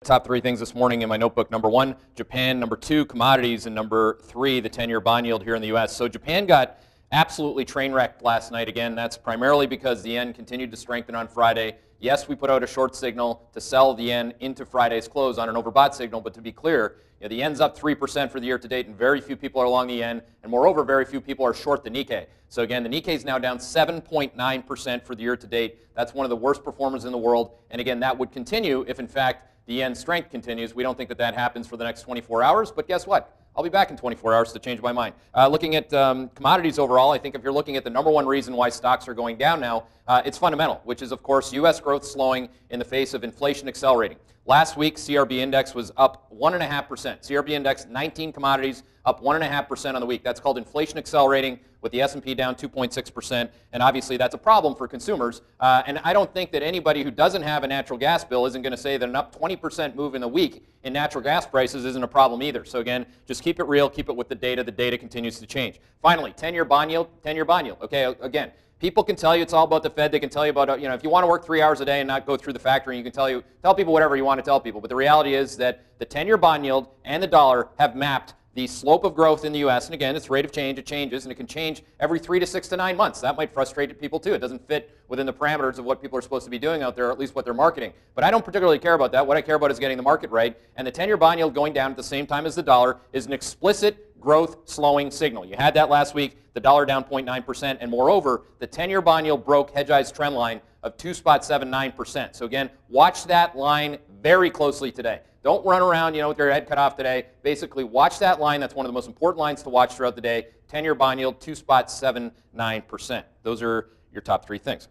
Top three things this morning in my notebook. Number one, Japan. Number two, commodities. And number three, the 10-year bond yield here in the U.S. So Japan got absolutely train wrecked last night. Again, that's primarily because the yen continued to strengthen on Friday. Yes, we put out a short signal to sell the yen into Friday's close on an overbought signal, but to be clear, the yen's up 3% for the year to date, and very few people are long the yen, and moreover, very few people are short the Nikkei. So again, the Nikkei is now down 7.9% for the year to date. That's one of the worst performers in the world, and again, that would continue if, in fact, the yen strength continues. We don't think that that happens for the next 24 hours, but guess what? I'll be back in 24 hours to change my mind. Looking at commodities overall, I think if you're looking at the number one reason why stocks are going down now, it's fundamental, which is, of course, U.S. growth slowing in the face of inflation accelerating. Last week, CRB index was up 1.5%. CRB index, 19 commodities, up 1.5% on the week. That's called inflation accelerating, with the S&P down 2.6%, and obviously that's a problem for consumers. And I don't think that anybody who doesn't have a natural gas bill isn't going to say that an up 20% move in a week in natural gas prices isn't a problem either. So again, just keep it real, keep it with the data. The data continues to change. Finally, 10-year bond yield, 10-year bond yield. Okay, again, people can tell you it's all about the Fed. They can tell you about, if you want to work 3 hours a day and not go through the factory, you can tell people whatever you want to tell people. But the reality is that the 10-year bond yield and the dollar have mapped the slope of growth in the U.S., and again, its rate of change, it changes, and it can change every 3 to 6 to 9 months. That might frustrate people too. It doesn't fit within the parameters of what people are supposed to be doing out there, or at least what they're marketing. But I don't particularly care about that. What I care about is getting the market right, and the 10-year bond yield going down at the same time as the dollar is an explicit growth slowing signal. You had that last week, the dollar down 0.9%, and moreover, the 10-year bond yield broke Hedgeye's trend line of 2.79%. So again, watch that line very closely today. Don't run around, with your head cut off today. Basically, watch that line. That's one of the most important lines to watch throughout the day. 10-year bond yield, 2.79%. Those are your top three things.